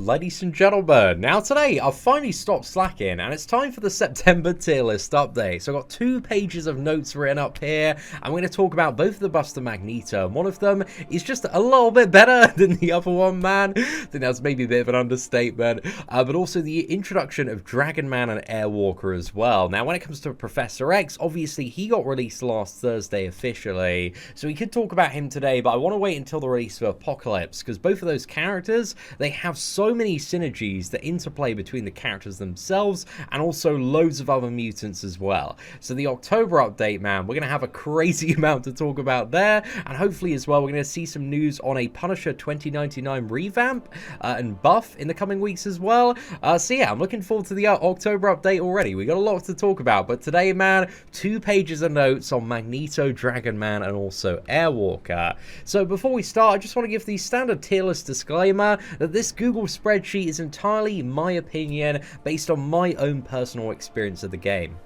Ladies and gentlemen, now today I've finally stopped slacking and it's time for the September tier list update. So I've got 2 pages of notes written up here. I'm going to talk about both of the buffs to Magneto, and one of them is just a little bit better than the other one, man. I think that's maybe a bit of an understatement. But also the introduction of Dragon Man and Airwalker as well. Now when it comes to Professor X, obviously he got released last Thursday officially, so we could talk about him today, but I want to wait until the release of Apocalypse, because both of those characters, they have so many synergies that interplay between the characters themselves and also loads of other mutants as well. So the October update, man, we're going to have a crazy amount to talk about there, and hopefully as well we're going to see some news on a Punisher 2099 revamp and buff in the coming weeks as well. So yeah, I'm looking forward to the October update already. We got a lot to talk about, but today, man, 2 pages of notes on Magneto, Dragon Man, and also Airwalker. So before we start, I just want to give the standard tier list disclaimer that this Google spreadsheet is entirely my opinion based on my own personal experience of the game.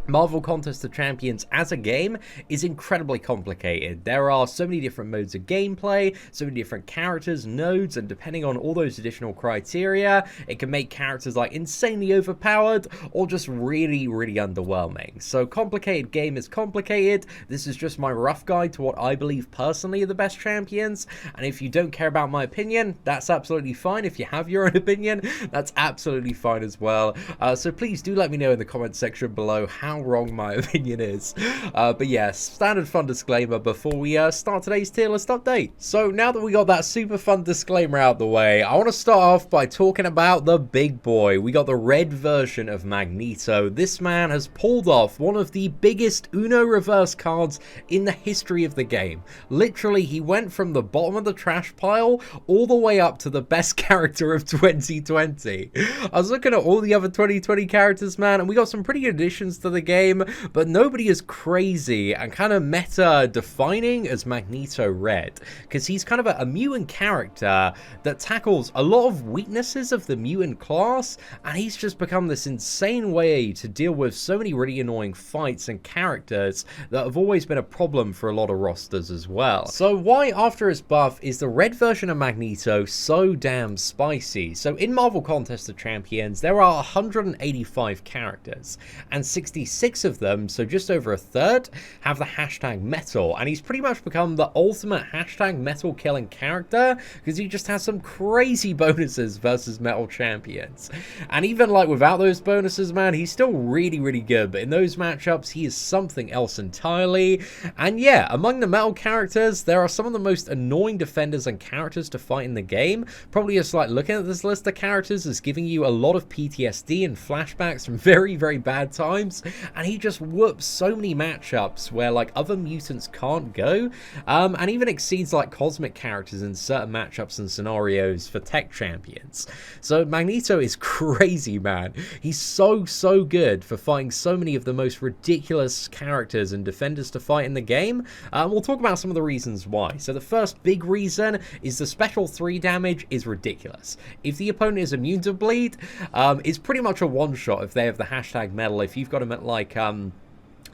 Marvel Contest of Champions as a game is incredibly complicated. There are so many different modes of gameplay, so many different characters, nodes, and depending on all those additional criteria, it can make characters like insanely overpowered or just really, really underwhelming. So complicated game is complicated. This is just my rough guide to what I believe personally are the best champions, and if you don't care about my opinion, that's absolutely fine. If you have your own opinion, that's absolutely fine as well. So please do let me know in the comments section below how wrong my opinion is. But yes, standard fun disclaimer before we start today's tier list update. So now that we got that super fun disclaimer out the way, I want to start off by talking about the big boy. We got the red version of Magneto. This man has pulled off one of the biggest Uno reverse cards in the history of the game. Literally, he went from the bottom of the trash pile all the way up to the best character of 2020. I was looking at all the other 2020 characters, man, and we got some pretty good additions to the game, but nobody is crazy and kind of meta defining as Magneto Red, because he's kind of a mutant character that tackles a lot of weaknesses of the mutant class, and he's just become this insane way to deal with so many really annoying fights and characters that have always been a problem for a lot of rosters as well. So why, after his buff, is the red version of Magneto so damn spicy? So in Marvel Contest of Champions, there are 185 characters, and 66 of them, so just over a third, have the hashtag metal, and he's pretty much become the ultimate hashtag metal killing character because he just has some crazy bonuses versus metal champions. And even like without those bonuses, man, he's still really, really good, but in those matchups he is something else entirely. And yeah, among the metal characters, there are some of the most annoying defenders and characters to fight in the game. Probably just like looking at this list of characters is giving you a lot of PTSD and flashbacks from very, very bad times. And he just whoops so many matchups where like other mutants can't go, and even exceeds like cosmic characters in certain matchups and scenarios for tech champions. So Magneto is crazy, man. He's so good for fighting so many of the most ridiculous characters and defenders to fight in the game. We'll talk about some of the reasons why. So the first big reason is the special 3 damage is ridiculous. If the opponent is immune to bleed, it's pretty much a one-shot if they have the hashtag metal. If you've got him at like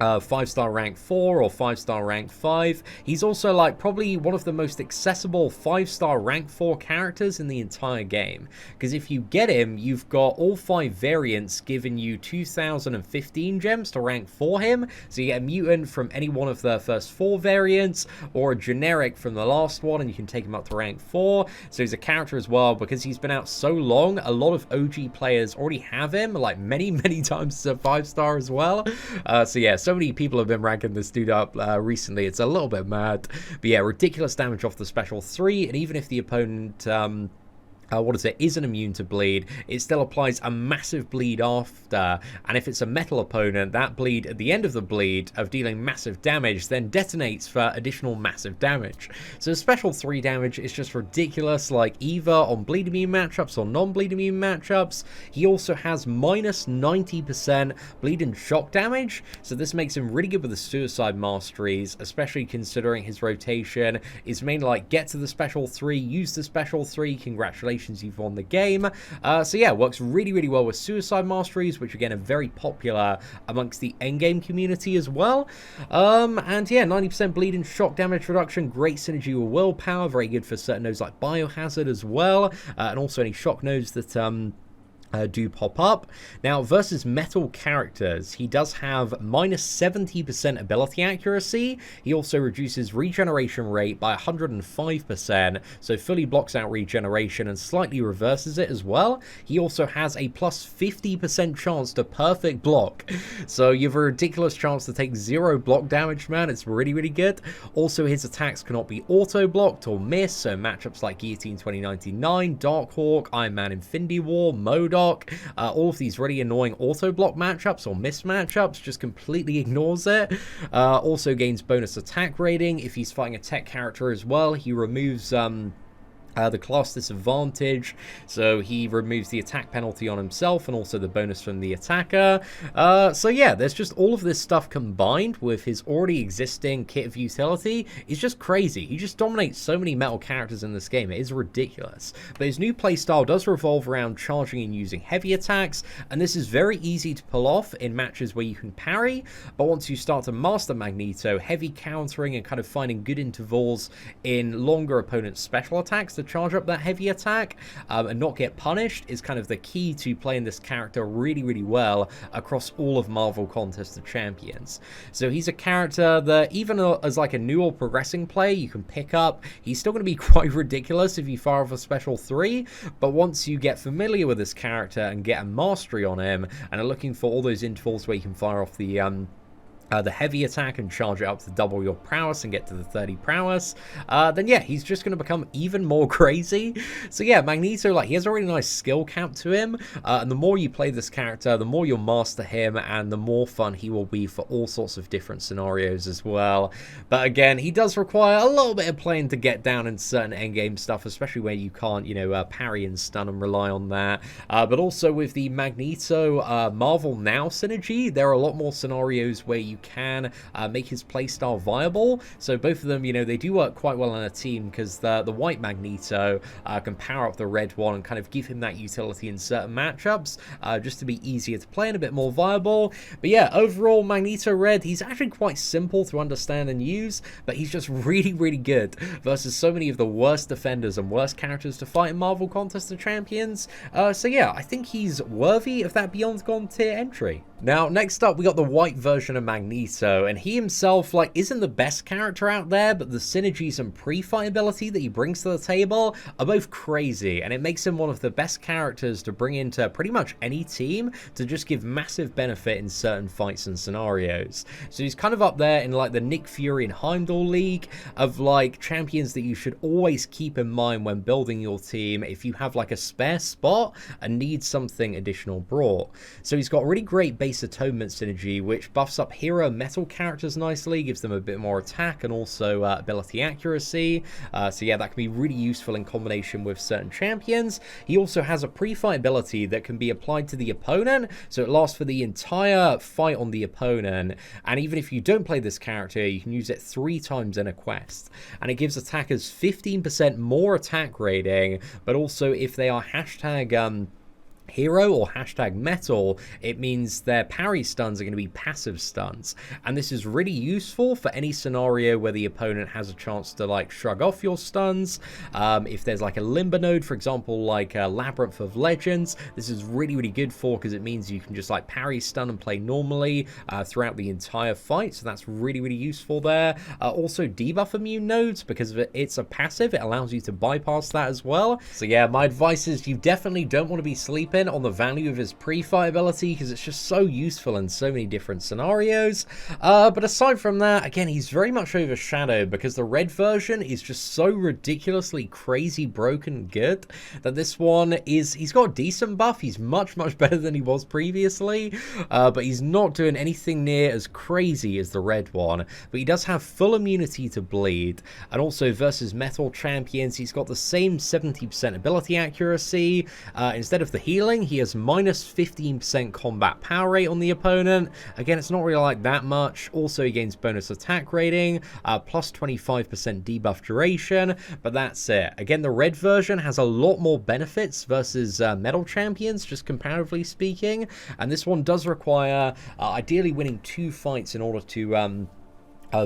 5-star rank 4 or 5-star rank 5. He's also like probably one of the most accessible 5-star rank 4 characters in the entire game, because if you get him, you've got all 5 variants giving you 2015 gems to rank 4 him, so you get a mutant from any one of the first 4 variants or a generic from the last one and you can take him up to rank 4. So he's a character as well, because he's been out so long, a lot of OG players already have him like many times as a 5-star as well. So yeah, so many people have been ranking this dude up recently. It's a little bit mad, but yeah, ridiculous damage off the special 3, and even if the opponent isn't immune to bleed, it still applies a massive bleed after, and if it's a metal opponent, that bleed at the end of the bleed of dealing massive damage then detonates for additional massive damage. So special 3 damage is just ridiculous, like either on bleed immune matchups or non-bleed immune matchups. He also has minus 90% bleed and shock damage, so this makes him really good with the suicide masteries, especially considering his rotation is mainly like get to the special 3, use the special 3, congratulations, congratulations, you've won the game. So yeah, works really, really well with suicide masteries, which again are very popular amongst the endgame community as well. And yeah, 90% bleed and shock damage reduction, great synergy with willpower, very good for certain nodes like biohazard as well, and also any shock nodes that do pop up. Now, versus metal characters, he does have minus 70% ability accuracy. He also reduces regeneration rate by 105%, so fully blocks out regeneration and slightly reverses it as well. He also has a plus 50% chance to perfect block, so you have a ridiculous chance to take 0 block damage, man. It's really, really good. Also, his attacks cannot be auto-blocked or miss, so matchups like Guillotine 2099, Darkhawk, Iron Man Infinity War, MODOK, all of these really annoying auto-block matchups or miss matchups, just completely ignores it. Also gains bonus attack rating. If he's fighting a tech character as well, he removes the class disadvantage, so he removes the attack penalty on himself and also the bonus from the attacker. So yeah, there's just all of this stuff combined with his already existing kit of utility is just crazy. He just dominates so many metal characters in this game. It is ridiculous. But his new playstyle does revolve around charging and using heavy attacks, and this is very easy to pull off in matches where you can parry. But once you start to master Magneto, heavy countering and kind of finding good intervals in longer opponents' special attacks to charge up that heavy attack and not get punished is kind of the key to playing this character really, really well across all of Marvel Contest of Champions. So he's a character that even as like a new or progressing player you can pick up. He's still going to be quite ridiculous if you fire off a special 3, but once you get familiar with this character and get a mastery on him and are looking for all those intervals where you can fire off the heavy attack and charge it up to double your prowess and get to the 30 prowess, then yeah, he's just going to become even more crazy. So yeah, Magneto, like, he has a really nice skill cap to him, and the more you play this character, the more you'll master him, and the more fun he will be for all sorts of different scenarios as well. But again, he does require a little bit of playing to get down in certain endgame stuff, especially where you can't, you know, parry and stun and rely on that. But also with the Magneto Marvel Now synergy, there are a lot more scenarios where you can make his playstyle viable. So both of them, you know, they do work quite well in a team, because the white Magneto can power up the red one and kind of give him that utility in certain matchups, just to be easier to play and a bit more viable. But yeah, overall, Magneto Red, he's actually quite simple to understand and use, but he's just really, really good versus so many of the worst defenders and worst characters to fight in Marvel Contest of Champions. So yeah, I think he's worthy of that Beyond Gone tier entry. Now, next up, we got the white version of Magneto, and he himself, like, isn't the best character out there, but the synergies and pre-fight ability that he brings to the table are both crazy, and it makes him one of the best characters to bring into pretty much any team to just give massive benefit in certain fights and scenarios. So he's kind of up there in, like, the Nick Fury and Heimdall League of, like, champions that you should always keep in mind when building your team if you have, like, a spare spot and need something additional brought. So he's got really great base atonement synergy, which buffs up hero metal characters nicely, gives them a bit more attack and also ability accuracy. So yeah, that can be really useful in combination with certain champions. He also has a pre-fight ability that can be applied to the opponent, so it lasts for the entire fight on the opponent, and even if you don't play this character, you can use it 3 times in a quest, and it gives attackers 15% more attack rating, but also if they are hashtag hero or hashtag metal, it means their parry stuns are going to be passive stuns, and this is really useful for any scenario where the opponent has a chance to, like, shrug off your stuns. If there's like a limber node, for example, like Labyrinth of Legends, this is really, really good for, because it means you can just, like, parry stun and play normally throughout the entire fight, so that's really, really useful there. Also debuff immune nodes, because it's a passive, it allows you to bypass that as well. So yeah, my advice is you definitely don't want to be sleeping on the value of his pre-fight ability, because it's just so useful in so many different scenarios. But aside from that, again, he's very much overshadowed because the red version is just so ridiculously crazy broken good that this one is, he's got a decent buff, he's much, much better than he was previously, but he's not doing anything near as crazy as the red one. But he does have full immunity to bleed, and also versus metal champions, he's got the same 70% ability accuracy. Instead of the healing, scaling, he has minus 15% combat power rate on the opponent. Again, it's not really like that much. Also, he gains bonus attack rating, plus 25% debuff duration, but that's it. Again, the red version has a lot more benefits versus metal champions, just comparatively speaking, and this one does require ideally winning 2 fights in order to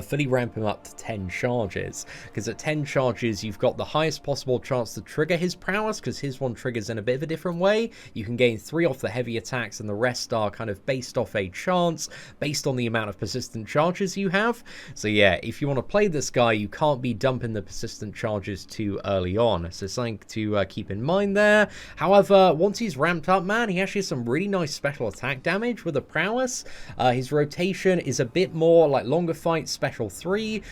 fully ramp him up to 10 charges, because at 10 charges you've got the highest possible chance to trigger his prowess, because his one triggers in a bit of a different way. You can gain 3 off the heavy attacks, and the rest are kind of based off a chance based on the amount of persistent charges you have. So yeah, if you want to play this guy, you can't be dumping the persistent charges too early on, so something to keep in mind there. However, once he's ramped up, man, he actually has some really nice special attack damage with the prowess. His rotation is a bit more like longer fights, special 3,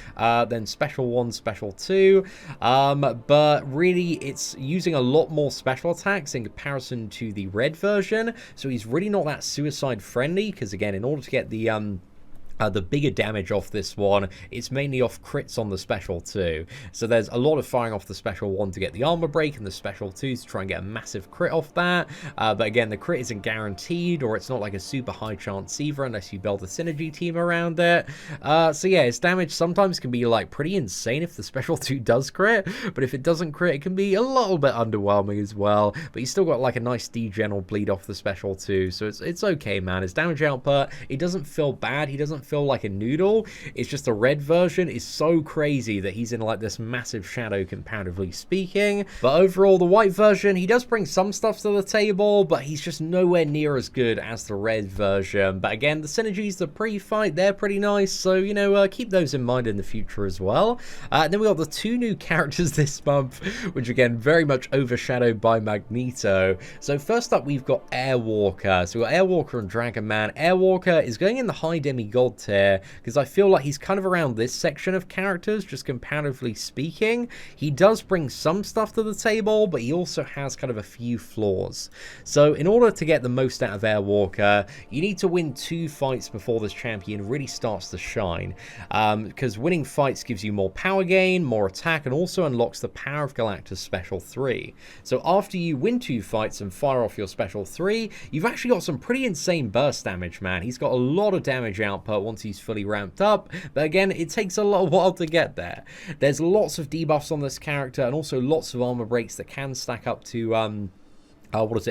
then special 1, special 2, but really it's using a lot more special attacks in comparison to the red version, so he's really not that suicide friendly, because again, in order to get the bigger damage off this one, it's mainly off crits on the special 2. So there's a lot of firing off the special 1 to get the armor break, and the special 2 to try and get a massive crit off that. But again, the crit isn't guaranteed, or it's not like a super high chance either unless you build a synergy team around it. So yeah, his damage sometimes can be like pretty insane if the special 2 does crit, but if it doesn't crit, it can be a little bit underwhelming as well. But he's still got like a nice degen or bleed off the special 2, so it's okay, man. His damage output, it doesn't feel bad. He doesn't feel like a noodle. It's just the red version is so crazy that he's in like this massive shadow comparatively speaking. But overall, the white version, he does bring some stuff to the table, but he's just nowhere near as good as the red version. But again, the synergies, the pre-fight, they're pretty nice, so you know, keep those in mind in the future as well. And then we got the 2 new characters this month, which again, very much overshadowed by Magneto. So first up, we've got Airwalker. So we've got Airwalker and Dragon Man. Airwalker is going in the high demigod tier, because I feel like he's kind of around this section of characters, just comparatively speaking. He does bring some stuff to the table, but he also has kind of a few flaws. So in order to get the most out of Airwalker, you need to win 2 fights before this champion really starts to shine, because winning fights gives you more power gain, more attack, and also unlocks the power of Galactus special 3. So after you win 2 fights and fire off your special 3, you've actually got some pretty insane burst damage, man. He's got a lot of damage output once he's fully ramped up, but again, it takes a little while to get there. There's lots of debuffs on this character, and also lots of armor breaks that can stack up to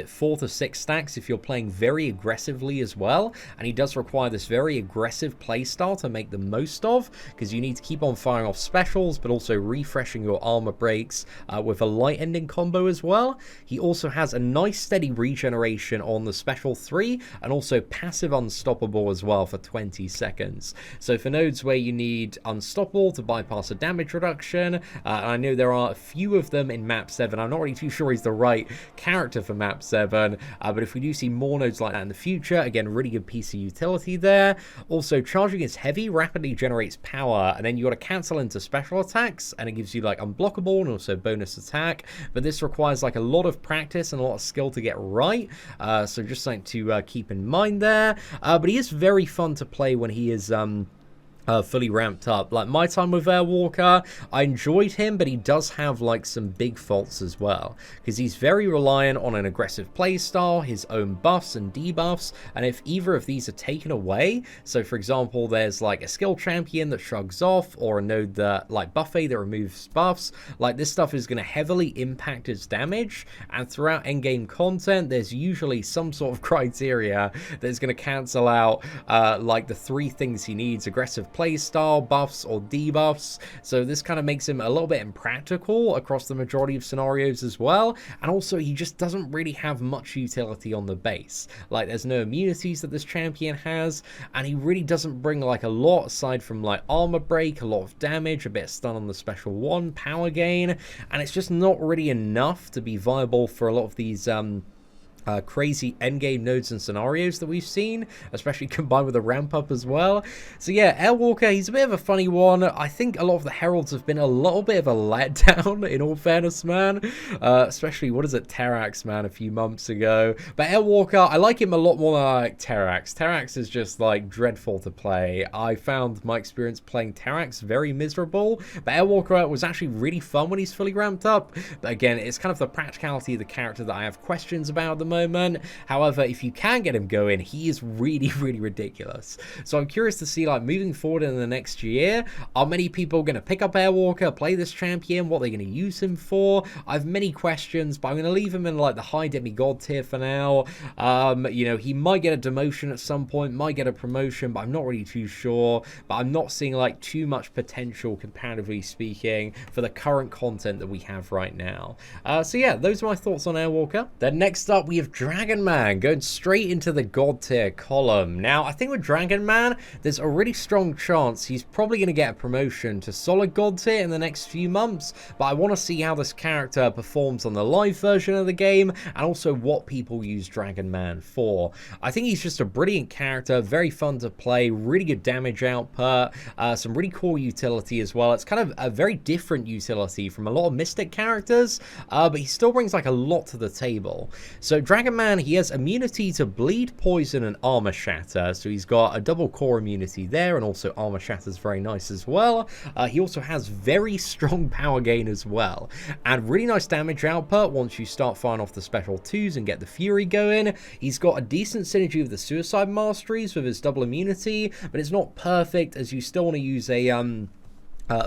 4 to 6 stacks if you're playing very aggressively as well, and he does require this very aggressive playstyle to make the most of, because you need to keep on firing off specials but also refreshing your armor breaks with a light ending combo as well. He also has a nice steady regeneration on the special 3, and also passive unstoppable as well for 20 seconds. So for nodes where you need unstoppable to bypass a damage reduction, I know there are a few of them in map 7. I'm not really too sure he's the right character for map 7, but if we do see more nodes like that in the future, again, really good piece of utility there. Also, charging is heavy, rapidly generates power, and then you got to cancel into special attacks, and it gives you like unblockable and also bonus attack, but this requires like a lot of practice and a lot of skill to get right, so just something to keep in mind there. But he is very fun to play when he is fully ramped up. Like my time with Airwalker, I enjoyed him, but he does have like some big faults as well, because he's very reliant on an aggressive playstyle, his own buffs and debuffs, and if either of these are taken away, so for example there's like a skill champion that shrugs off, or a node that like Buffet that removes buffs, like this stuff is going to heavily impact his damage, and throughout endgame content there's usually some sort of criteria that's going to cancel out like the 3 things he needs: aggressive playstyle, buffs, or debuffs. So this kind of makes him a little bit impractical across the majority of scenarios as well, and also he just doesn't really have much utility on the base. Like there's no immunities that this champion has, and he really doesn't bring like a lot aside from like armor break, a lot of damage, a bit of stun on the special 1, power gain, and it's just not really enough to be viable for a lot of these crazy endgame nodes and scenarios that we've seen, especially combined with a ramp up as well. So yeah, Airwalker, he's a bit of a funny one. I think a lot of the heralds have been a little bit of a letdown, in all fairness, man. Especially, what is it, Terrax, man, a few months ago. But Airwalker, I like him a lot more than I like Terrax. Terrax is just like dreadful to play. I found my experience playing Terrax very miserable, but Airwalker was actually really fun when he's fully ramped up. But again, it's kind of the practicality of the character that I have questions about at the moment. However, if you can get him going, he is really, really ridiculous. So I'm curious to see, like, moving forward in the next year, are many people going to pick up Airwalker, play this champion, what they're going to use him for? I have many questions, but I'm going to leave him in, like, the high demigod tier for now. You know, he might get a demotion at some point, might get a promotion, but I'm not really too sure. But I'm not seeing, like, too much potential, comparatively speaking, for the current content that we have right now. So yeah, those are my thoughts on Airwalker. Then next up, we have Dragon Man, going straight into the God tier column. Now, I think with Dragon Man, there's a really strong chance he's probably going to get a promotion to solid God tier in the next few months, but I want to see how this character performs on the live version of the game, and also what people use Dragon Man for. I think he's just a brilliant character, very fun to play, really good damage output, some really cool utility as well. It's kind of a very different utility from a lot of Mystic characters, but he still brings like a lot to the table. So Dragon Man, he has immunity to bleed, poison, and armor shatter. So he's got a double core immunity there, and also armor shatter is very nice as well. He also has very strong power gain as well, and really nice damage output once you start firing off the special 2s and get the Fury going. He's got a decent synergy with the Suicide Masteries with his double immunity, but it's not perfect, as you still want to use a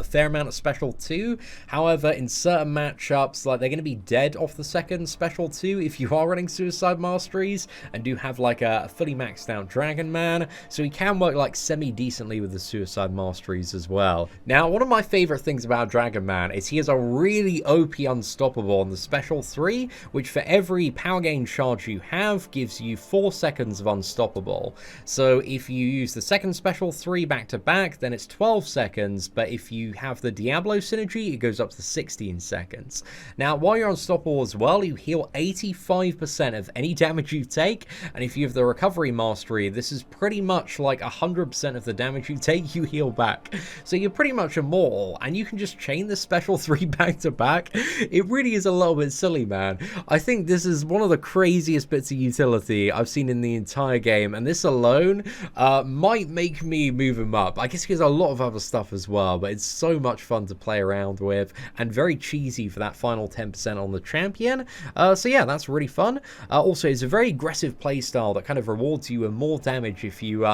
fair amount of special 2. However, in certain matchups, like, they're going to be dead off the second special 2 if you are running Suicide Masteries and do have like a fully maxed out Dragon Man, so he can work like semi-decently with the Suicide Masteries as well. Now, one of my favorite things about Dragon Man is he is a really OP unstoppable on the special 3, which for every power gain charge you have gives you 4 seconds of unstoppable. So if you use the second special 3 back to back, then it's 12 seconds, but if you have the Diablo synergy, it goes up to 16 seconds. Now, while you're unstoppable as well, you heal 85% of any damage you take, and if you have the recovery mastery, this is pretty much like 100% of the damage you take, you heal back. So you're pretty much immortal, and you can just chain the special 3 back to back. It really is a little bit silly, man. I think this is one of the craziest bits of utility I've seen in the entire game, and this alone might make me move him up. I guess he has a lot of other stuff as well, but it's so much fun to play around with, and very cheesy for that final 10% on the champion. So yeah, that's really fun. Also, it's a very aggressive playstyle that kind of rewards you with more damage if you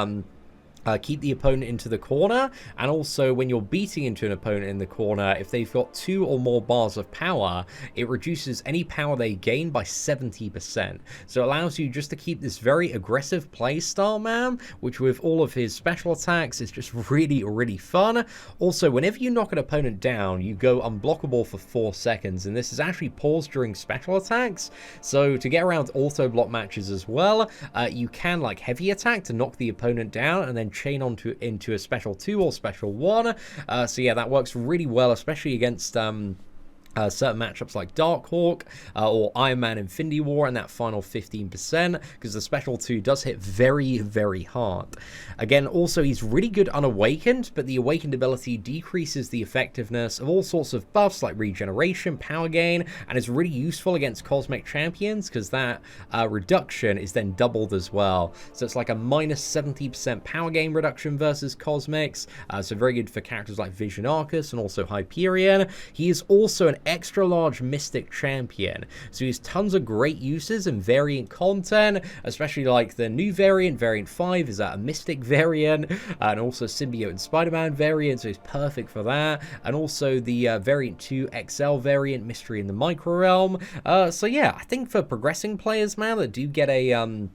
keep the opponent into the corner, and also when you're beating into an opponent in the corner, if they've got 2 or more bars of power, it reduces any power they gain by 70%. So it allows you just to keep this very aggressive play style, man, which with all of his special attacks is just really, really fun. Also, whenever you knock an opponent down, you go unblockable for 4 seconds, and this is actually paused during special attacks. So to get around auto block matches as well, you can like heavy attack to knock the opponent down, and then chain into a special 2 or special 1. So yeah, that works really well, especially against certain matchups like Darkhawk or Iron Man Infinity War and that final 15%, because the special 2 does hit very, very hard. Again, also, he's really good unawakened, but the awakened ability decreases the effectiveness of all sorts of buffs like regeneration, power gain, and is really useful against cosmic champions because that reduction is then doubled as well. So it's like a minus 70% power gain reduction versus cosmics, so very good for characters like Vision Arcus and also Hyperion. He is also an extra large Mystic champion, so he has tons of great uses and variant content, especially like the new variant, Variant 5 is a Mystic variant, and also Symbiote and Spider-Man variant, so he's perfect for that, and also the Variant 2 XL variant, Mystery in the Micro Realm. So yeah, I think for progressing players, man, that do get a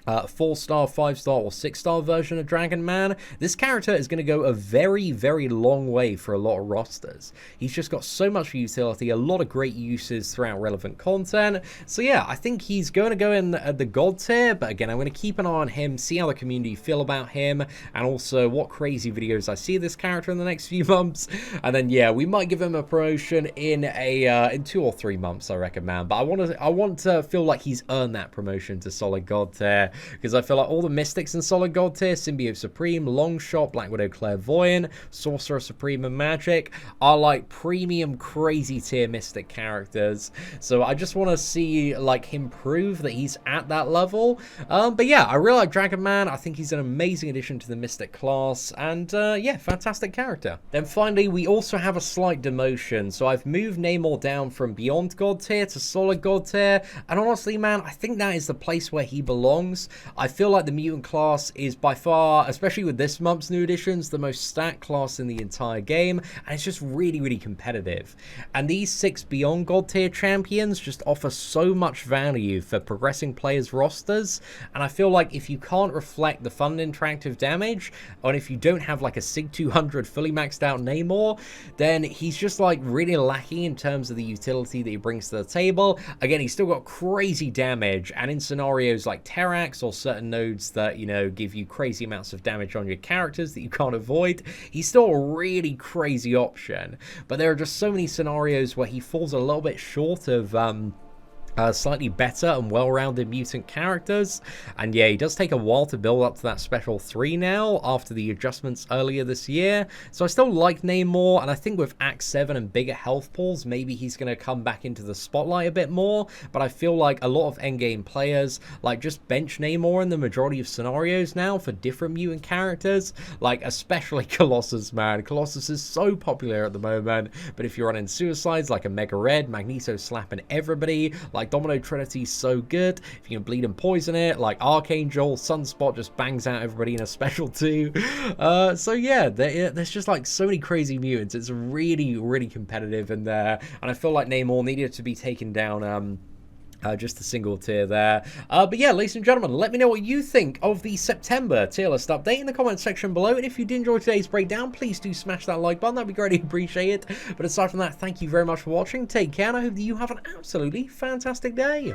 4-star, 5-star, or 6-star version of Dragon Man, this character is going to go a very, very long way for a lot of rosters. He's just got so much utility, a lot of great uses throughout relevant content. So yeah, I think he's going to go in the God tier, but again, I'm going to keep an eye on him, see how the community feel about him, and also what crazy videos I see of this character in the next few months. And then yeah, we might give him a promotion in in 2 or 3 months, I reckon, man. But I want to feel like he's earned that promotion to solid God tier. because I feel like all the Mystics in Solid Gold tier, Symbiote Supreme, Longshot, Black Widow Clairvoyant, Sorcerer Supreme, and Magic, are like premium crazy tier Mystic characters. So I just want to see like him prove that he's at that level. But yeah, I really like Dragon Man. I think he's an amazing addition to the Mystic class, and yeah, fantastic character. Then finally, we also have a slight demotion. So I've moved Namor down from Beyond God tier to Solid God tier, and honestly, man, I think that is the place where he belongs. I feel like the mutant class is by far, especially with this month's new additions, the most stacked class in the entire game, and it's just really, really competitive. And these 6 Beyond God tier champions just offer so much value for progressing players' rosters, and I feel like if you can't reflect the fun interactive damage, or if you don't have like a Sig 200 fully maxed out Namor, then he's just like really lacking in terms of the utility that he brings to the table. Again, he's still got crazy damage, and in scenarios like Terrax or certain nodes that, you know, give you crazy amounts of damage on your characters that you can't avoid, he's still a really crazy option. But there are just so many scenarios where he falls a little bit short of slightly better and well-rounded mutant characters, and yeah, he does take a while to build up to that special 3 now after the adjustments earlier this year. So I still like Namor, and I think with Act 7 and bigger health pools, maybe he's going to come back into the spotlight a bit more, but I feel like a lot of endgame players like just bench Namor in the majority of scenarios now for different mutant characters, like especially Colossus, man. Colossus is so popular at the moment, but if you're running suicides like a Mega Red, Magneto slapping everybody, like Domino Trinity's so good. If you can bleed and poison it, like Archangel, Sunspot just bangs out everybody in a special too. So yeah, there's just like so many crazy mutants. It's really, really competitive in there, and I feel like Namor needed to be taken down just a single tier there. But yeah, ladies and gentlemen, let me know what you think of the September tier list update in the comment section below. And if you did enjoy today's breakdown, please do smash that like button. That'd be greatly appreciated. But aside from that, thank you very much for watching. Take care, and I hope that you have an absolutely fantastic day.